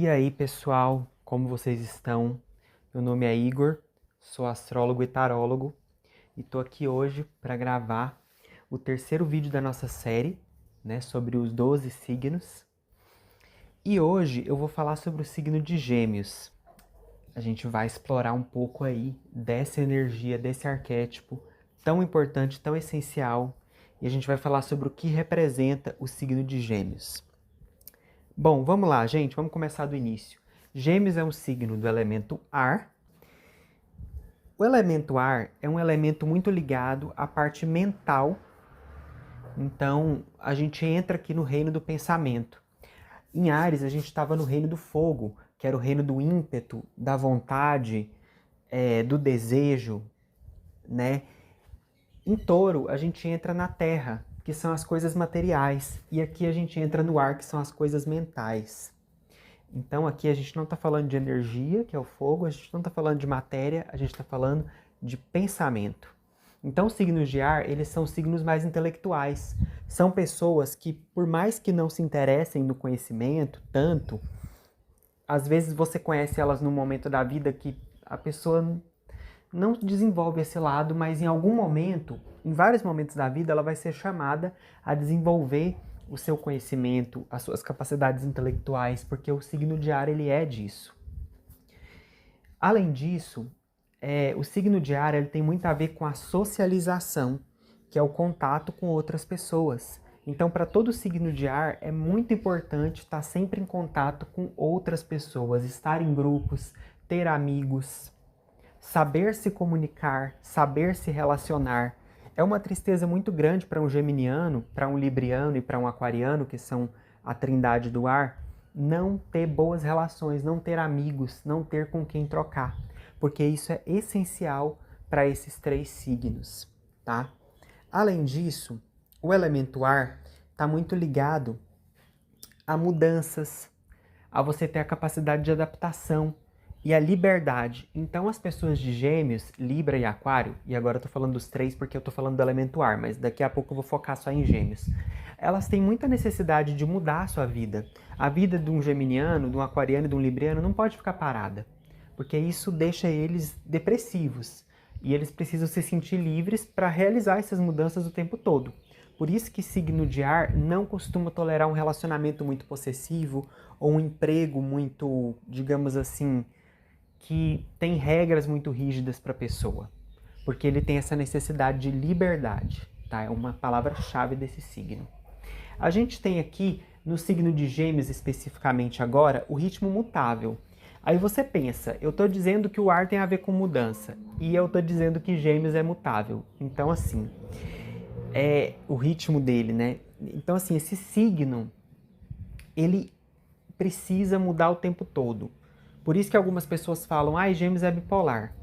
E aí, pessoal, como vocês estão? Meu nome é Igor, sou astrólogo e tarólogo e tô aqui hoje para gravar o terceiro vídeo da nossa série, né, sobre os 12 signos. E hoje eu vou falar sobre o signo de Gêmeos. A gente vai explorar um pouco aí dessa energia, desse arquétipo tão importante, tão essencial, e a gente vai falar sobre o que representa o signo de Gêmeos. Bom, vamos lá, gente, vamos começar do início. Gêmeos é um signo do elemento ar. O elemento ar é um elemento muito ligado à parte mental. Então, a gente entra aqui no reino do pensamento. Em Áries, a gente estava no reino do fogo, que era o reino do ímpeto, da vontade, do desejo, né? Em Touro, a gente entra na terra, que são as coisas materiais. E aqui a gente entra no ar, que são as coisas mentais. Então aqui a gente não está falando de energia, que é o fogo, a gente não está falando de matéria, a gente está falando de pensamento. Então os signos de ar, eles são signos mais intelectuais. São pessoas que, por mais que não se interessem no conhecimento tanto, às vezes você conhece elas num momento da vida que a pessoa não desenvolve esse lado, mas em algum momento, em vários momentos da vida, ela vai ser chamada a desenvolver o seu conhecimento, as suas capacidades intelectuais, porque o signo de ar ele é disso. Além disso, o signo de ar ele tem muito a ver com a socialização, que é o contato com outras pessoas. Então, para todo signo de ar, é muito importante estar sempre em contato com outras pessoas, estar em grupos, ter amigos, saber se comunicar, saber se relacionar. É uma tristeza muito grande para um geminiano, para um libriano e para um aquariano, que são a trindade do ar, não ter boas relações, não ter amigos, não ter com quem trocar, porque isso é essencial para esses três signos, tá? Além disso, o elemento ar está muito ligado a mudanças, a você ter a capacidade de adaptação e a liberdade. Então as pessoas de Gêmeos, Libra e Aquário, e agora eu tô falando dos três porque eu tô falando do elemento ar, mas daqui a pouco eu vou focar só em Gêmeos. Elas têm muita necessidade de mudar a sua vida. A vida de um geminiano, de um aquariano e de um libriano não pode ficar parada, porque isso deixa eles depressivos. E eles precisam se sentir livres para realizar essas mudanças o tempo todo. Por isso que signo de ar não costuma tolerar um relacionamento muito possessivo ou um emprego muito, digamos assim, que tem regras muito rígidas para a pessoa, porque ele tem essa necessidade de liberdade, tá? É uma palavra-chave desse signo. A gente tem aqui, no signo de Gêmeos especificamente agora, o ritmo mutável. Aí você pensa, eu estou dizendo que o ar tem a ver com mudança, e eu estou dizendo que Gêmeos é mutável. Então, assim, é o ritmo dele, né? Então, assim, esse signo, ele precisa mudar o tempo todo. Por isso que algumas pessoas falam, Gêmeos é bipolar.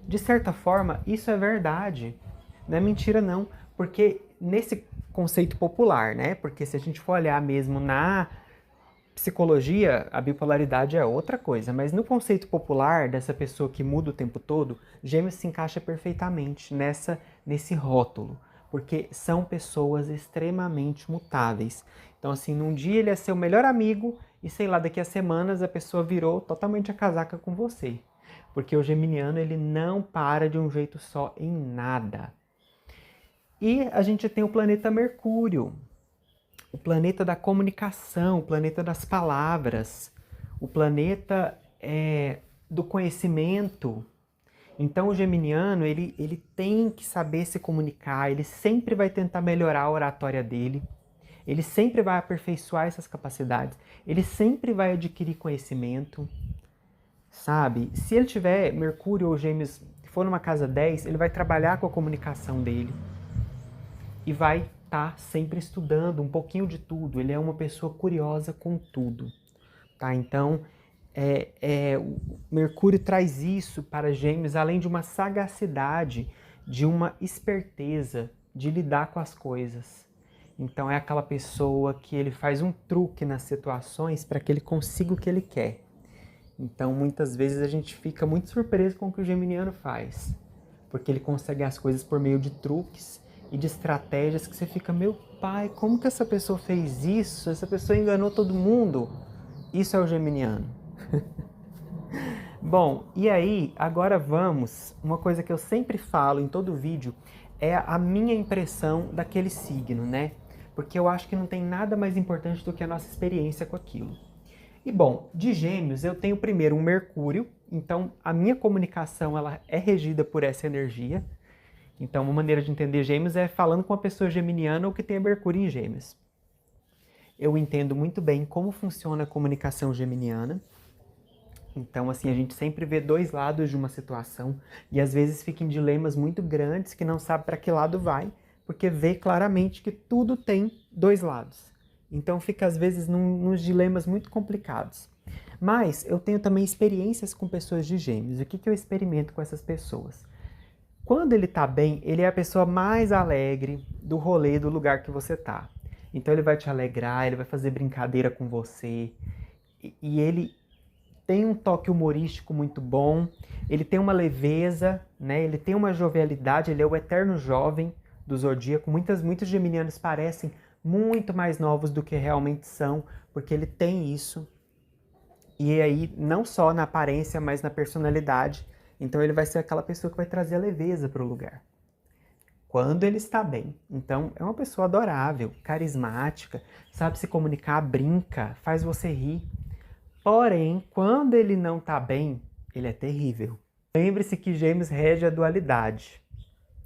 De certa forma, isso é verdade. Não é mentira não, porque nesse conceito popular, né? Porque se a gente for olhar mesmo na psicologia, a bipolaridade é outra coisa, mas no conceito popular dessa pessoa que muda o tempo todo, Gêmeos se encaixa perfeitamente nesse rótulo, porque são pessoas extremamente mutáveis. Então, assim, num dia ele é seu melhor amigo e, sei lá, daqui a semanas a pessoa virou totalmente a casaca com você. Porque o geminiano, ele não para de um jeito só em nada. E a gente tem o planeta Mercúrio, o planeta da comunicação, o planeta das palavras, o planeta do conhecimento. Então o geminiano, ele tem que saber se comunicar, ele sempre vai tentar melhorar a oratória dele, ele sempre vai aperfeiçoar essas capacidades, ele sempre vai adquirir conhecimento, sabe? Se ele tiver Mercúrio ou Gêmeos, for numa casa 10, ele vai trabalhar com a comunicação dele e vai estar sempre estudando um pouquinho de tudo. Ele é uma pessoa curiosa com tudo, tá? Então, o Mercúrio traz isso para Gêmeos, além de uma sagacidade, de uma esperteza de lidar com as coisas. Então é aquela pessoa que ele faz um truque nas situações para que ele consiga o que ele quer. Então muitas vezes a gente fica muito surpreso com o que o geminiano faz, porque ele consegue as coisas por meio de truques e de estratégias que você fica, meu pai, como que essa pessoa fez isso? Essa pessoa enganou todo mundo. Isso é o geminiano. Bom, e aí, agora vamos, uma coisa que eu sempre falo em todo vídeo, é a minha impressão daquele signo, né? Porque eu acho que não tem nada mais importante do que a nossa experiência com aquilo. E bom, de Gêmeos eu tenho primeiro um Mercúrio, então a minha comunicação ela é regida por essa energia. Então uma maneira de entender Gêmeos é falando com uma pessoa geminiana ou que tenha Mercúrio em Gêmeos. Eu entendo muito bem como funciona a comunicação geminiana. Então, assim, a gente sempre vê dois lados de uma situação e às vezes fica em dilemas muito grandes que não sabe para que lado vai, porque vê claramente que tudo tem dois lados. Então fica às vezes nos dilemas muito complicados. Mas eu tenho também experiências com pessoas de Gêmeos. O que eu experimento com essas pessoas? Quando ele tá bem, ele é a pessoa mais alegre do rolê do lugar que você tá. Então ele vai te alegrar, ele vai fazer brincadeira com você. E ele tem um toque humorístico muito bom, ele tem uma leveza, né? Ele tem uma jovialidade, ele é o eterno jovem do zodíaco. Muitos geminianos parecem muito mais novos do que realmente são, porque ele tem isso. E aí, não só na aparência, mas na personalidade. Então ele vai ser aquela pessoa que vai trazer a leveza para o lugar. Quando ele está bem. Então é uma pessoa adorável, carismática, sabe se comunicar, brinca, faz você rir. Porém, quando ele não tá bem, ele é terrível. Lembre-se que Gêmeos rege a dualidade,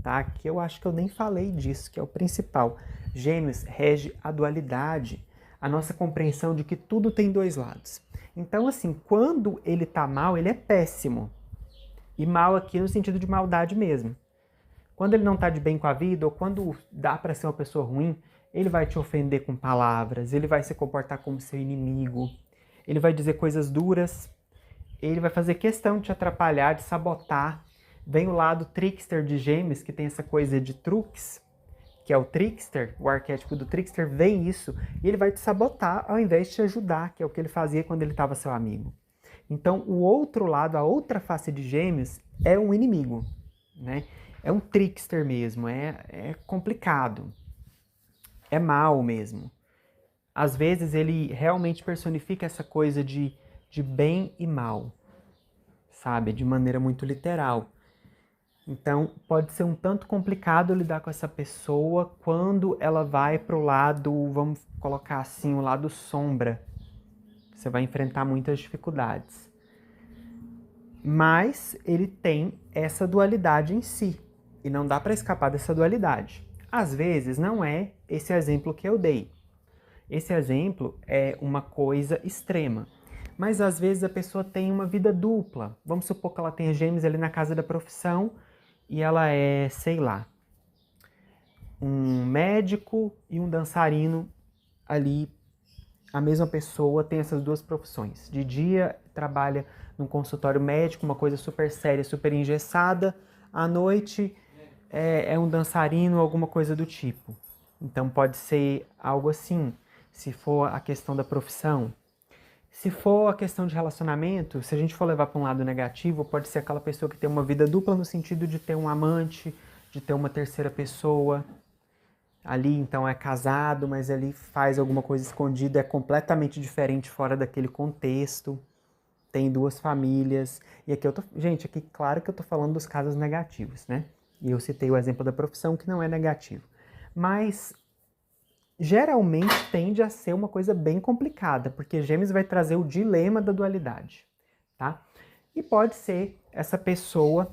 tá? Que eu acho que eu nem falei disso, que é o principal. Gêmeos rege a dualidade, a nossa compreensão de que tudo tem dois lados. Então, assim, quando ele tá mal, ele é péssimo. E mal aqui no sentido de maldade mesmo. Quando ele não tá de bem com a vida, ou quando dá para ser uma pessoa ruim, ele vai te ofender com palavras, ele vai se comportar como seu inimigo, ele vai dizer coisas duras, ele vai fazer questão de te atrapalhar, de sabotar. Vem o lado trickster de Gêmeos, que tem essa coisa de truques, que é o trickster, o arquétipo do trickster, vem isso, e ele vai te sabotar ao invés de te ajudar, que é o que ele fazia quando ele estava seu amigo. Então, o outro lado, a outra face de Gêmeos, é um inimigo, né? É um trickster mesmo, é complicado, é mal mesmo. Às vezes ele realmente personifica essa coisa de bem e mal, sabe? De maneira muito literal. Então pode ser um tanto complicado lidar com essa pessoa quando ela vai pro lado, vamos colocar assim, o lado sombra. Você vai enfrentar muitas dificuldades. Mas ele tem essa dualidade em si. E não dá para escapar dessa dualidade. Às vezes não é esse exemplo que eu dei. Esse exemplo é uma coisa extrema. Mas às vezes a pessoa tem uma vida dupla. Vamos supor que ela tenha Gêmeos ali na casa da profissão e ela é, sei lá, um médico e um dançarino ali. A mesma pessoa tem essas duas profissões. De dia trabalha num consultório médico, uma coisa super séria, super engessada. À noite é um dançarino, alguma coisa do tipo. Então pode ser algo assim, se for a questão da profissão. Se for a questão de relacionamento, se a gente for levar para um lado negativo, pode ser aquela pessoa que tem uma vida dupla no sentido de ter um amante, de ter uma terceira pessoa. Ali então é casado, mas ali faz alguma coisa escondida, é completamente diferente fora daquele contexto. Tem duas famílias. E aqui eu tô, gente, aqui claro que eu tô falando dos casos negativos, né? E eu citei o exemplo da profissão que não é negativo. Mas geralmente tende a ser uma coisa bem complicada, porque Gêmeos vai trazer o dilema da dualidade, tá? E pode ser essa pessoa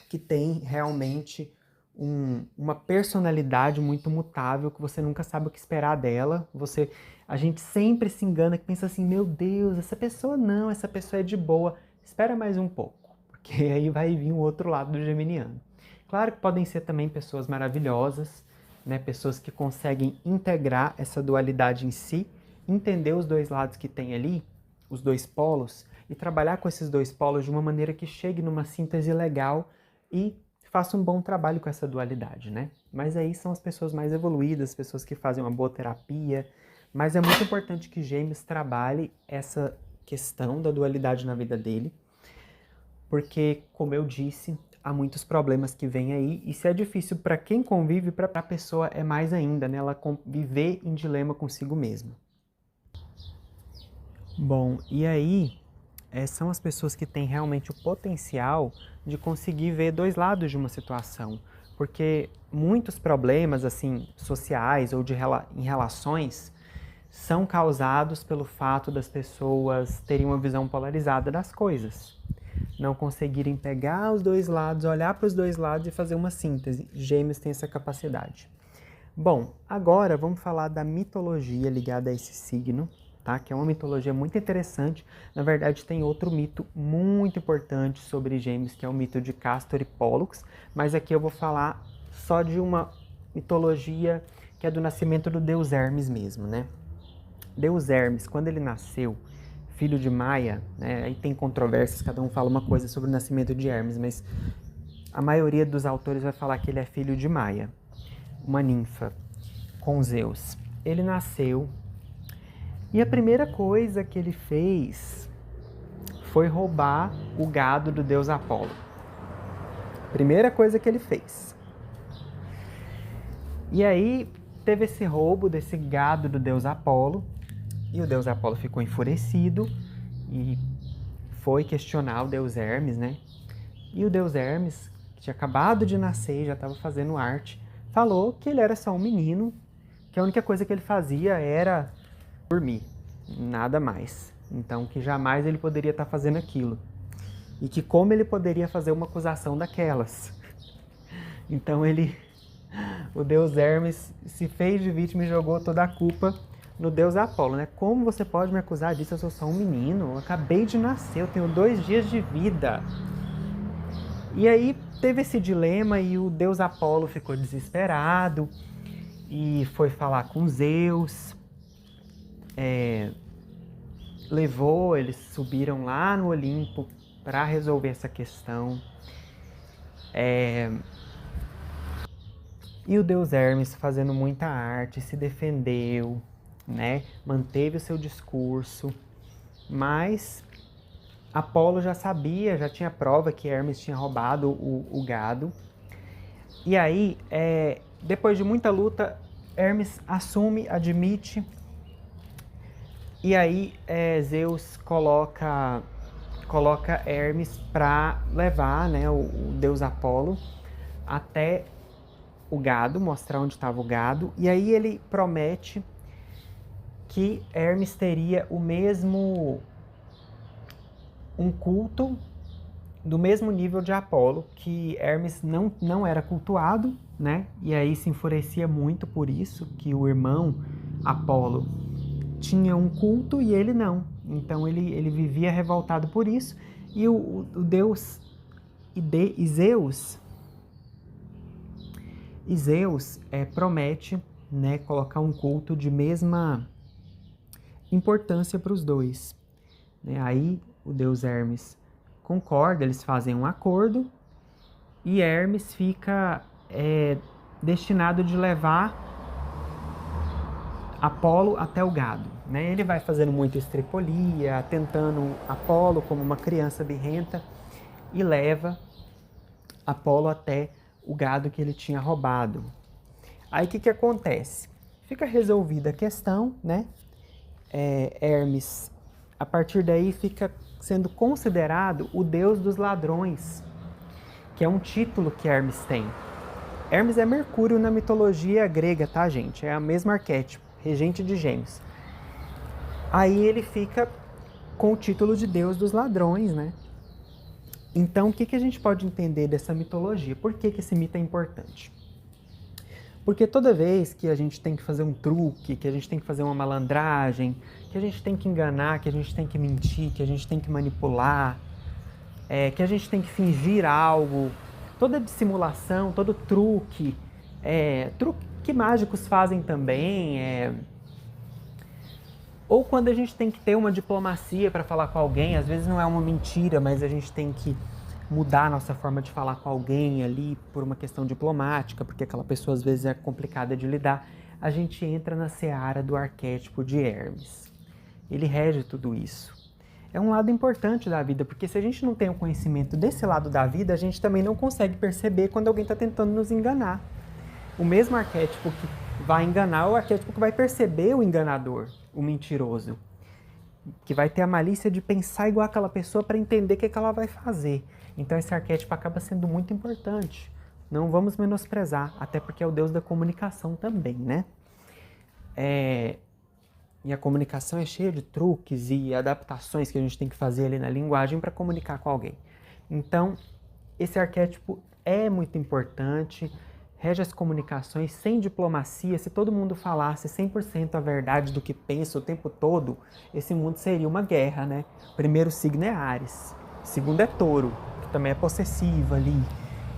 que tem realmente uma personalidade muito mutável, que você nunca sabe o que esperar dela. A gente sempre se engana, que pensa assim, meu Deus, essa pessoa não, essa pessoa é de boa. Espera mais um pouco, porque aí vai vir o outro lado do geminiano. Claro que podem ser também pessoas maravilhosas, né? Pessoas que conseguem integrar essa dualidade em si, entender os dois lados que tem ali, os dois polos, e trabalhar com esses dois polos de uma maneira que chegue numa síntese legal e faça um bom trabalho com essa dualidade, né? Mas aí são as pessoas mais evoluídas, pessoas que fazem uma boa terapia, mas é muito importante que Gêmeos trabalhe essa questão da dualidade na vida dele, porque, como eu disse, há muitos problemas que vêm aí, e se é difícil para quem convive, para a pessoa é mais ainda, né? Ela viver em dilema consigo mesma. Bom, e aí são as pessoas que têm realmente o potencial de conseguir ver dois lados de uma situação. Porque muitos problemas assim sociais ou em relações são causados pelo fato das pessoas terem uma visão polarizada das coisas. Não conseguirem pegar os dois lados, olhar para os dois lados e fazer uma síntese. Gêmeos têm essa capacidade. Bom, agora vamos falar da mitologia ligada a esse signo, tá? Que é uma mitologia muito interessante. Na verdade, tem outro mito muito importante sobre Gêmeos, que é o mito de Castor e Pólux, mas aqui eu vou falar só de uma mitologia que é do nascimento do deus Hermes mesmo, né? Deus Hermes, quando ele nasceu, filho de Maia, né? Aí tem controvérsias, cada um fala uma coisa sobre o nascimento de Hermes, mas a maioria dos autores vai falar que ele é filho de Maia, uma ninfa, com Zeus. Ele nasceu e a primeira coisa que ele fez foi roubar o gado do deus Apolo. Primeira coisa que ele fez. E aí teve esse roubo desse gado do deus Apolo, e o deus Apolo ficou enfurecido e foi questionar o deus Hermes, né? E o deus Hermes, que tinha acabado de nascer, já estava fazendo arte, falou que ele era só um menino, que a única coisa que ele fazia era dormir, nada mais. Então que jamais ele poderia estar fazendo aquilo. E que como ele poderia fazer uma acusação daquelas. Então o deus Hermes se fez de vítima e jogou toda a culpa no deus Apolo, né? Como você pode me acusar disso? Eu sou só um menino, eu acabei de nascer, eu tenho 2 dias de vida. E aí teve esse dilema e o deus Apolo ficou desesperado e foi falar com Zeus. Eles subiram lá no Olimpo para resolver essa questão. E o deus Hermes, fazendo muita arte, se defendeu, né? Manteve o seu discurso, mas Apolo já sabia, já tinha prova que Hermes tinha roubado o gado. E aí, depois de muita luta, Hermes assume, admite, e aí Zeus coloca Hermes para levar, né, o deus Apolo até o gado, mostrar onde estava o gado, e aí ele promete que Hermes teria um culto do mesmo nível de Apolo, que Hermes não era cultuado, né? E aí se enfurecia muito por isso, que o irmão Apolo tinha um culto e ele não. Então ele vivia revoltado por isso, e o deus Zeus promete, né, colocar um culto de mesma importância para os dois. Aí o deus Hermes concorda, eles fazem um acordo e Hermes fica destinado de levar Apolo até o gado, né? Ele vai fazendo muita estripolia, tentando Apolo como uma criança birrenta e leva Apolo até o gado que ele tinha roubado. Aí o que acontece? Fica resolvida a questão, né? Hermes, a partir daí, fica sendo considerado o deus dos ladrões, que é um título que Hermes tem. Hermes é Mercúrio na mitologia grega, tá, gente? É o mesmo arquétipo, regente de Gêmeos. Aí ele fica com o título de deus dos ladrões, né? Então, o que a gente pode entender dessa mitologia? Por que esse mito é importante? Porque toda vez que a gente tem que fazer um truque, que a gente tem que fazer uma malandragem, que a gente tem que enganar, que a gente tem que mentir, que a gente tem que manipular, que a gente tem que fingir algo, toda dissimulação, todo truque que mágicos fazem também, ou quando a gente tem que ter uma diplomacia para falar com alguém, às vezes não é uma mentira, mas a gente tem que mudar a nossa forma de falar com alguém ali por uma questão diplomática, porque aquela pessoa às vezes é complicada de lidar, a gente entra na seara do arquétipo de Hermes. Ele rege tudo isso. É um lado importante da vida, porque se a gente não tem o conhecimento desse lado da vida, a gente também não consegue perceber quando alguém está tentando nos enganar. O mesmo arquétipo que vai enganar é o arquétipo que vai perceber o enganador, o mentiroso. que vai ter a malícia de pensar igual aquela pessoa para entender o que ela vai fazer. Então esse arquétipo acaba sendo muito importante. Não vamos menosprezar, até porque é o deus da comunicação também, né? E a comunicação é cheia de truques e adaptações que a gente tem que fazer ali na linguagem para comunicar com alguém. Então, esse arquétipo é muito importante, rege as comunicações sem diplomacia. Se todo mundo falasse 100% a verdade do que pensa o tempo todo, esse mundo seria uma guerra, né? O primeiro signo é Áries, o segundo é Touro, que também é possessivo ali,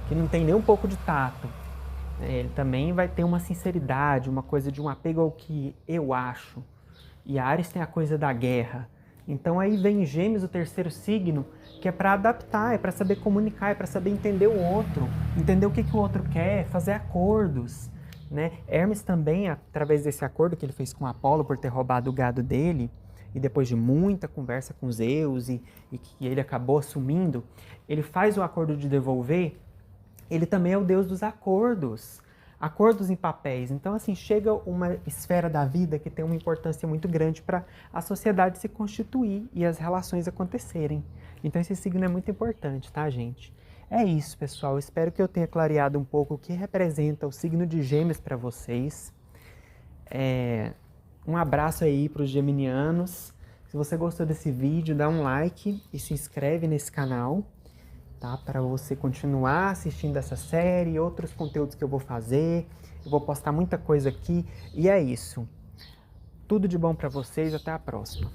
que não tem nem um pouco de tato. Ele também vai ter uma sinceridade, uma coisa de um apego ao que eu acho. E Áries tem a coisa da guerra. Então aí vem Gêmeos, o terceiro signo, que é para adaptar, é para saber comunicar, é para saber entender o outro, entender o que o outro quer, fazer acordos, né? Hermes também, através desse acordo que ele fez com Apolo por ter roubado o gado dele, e depois de muita conversa com Zeus e que ele acabou assumindo, ele faz o acordo de devolver. Ele também é o deus dos acordos, acordos em papéis. Então, assim, chega uma esfera da vida que tem uma importância muito grande para a sociedade se constituir e as relações acontecerem. Então, esse signo é muito importante, tá, gente? É isso, pessoal. Espero que eu tenha clareado um pouco o que representa o signo de Gêmeos para vocês. Um abraço aí para os geminianos. Se você gostou desse vídeo, dá um like e se inscreve nesse canal. Tá? Para você continuar assistindo essa série, outros conteúdos que eu vou fazer. Eu vou postar muita coisa aqui. E é isso. Tudo de bom para vocês. Até a próxima.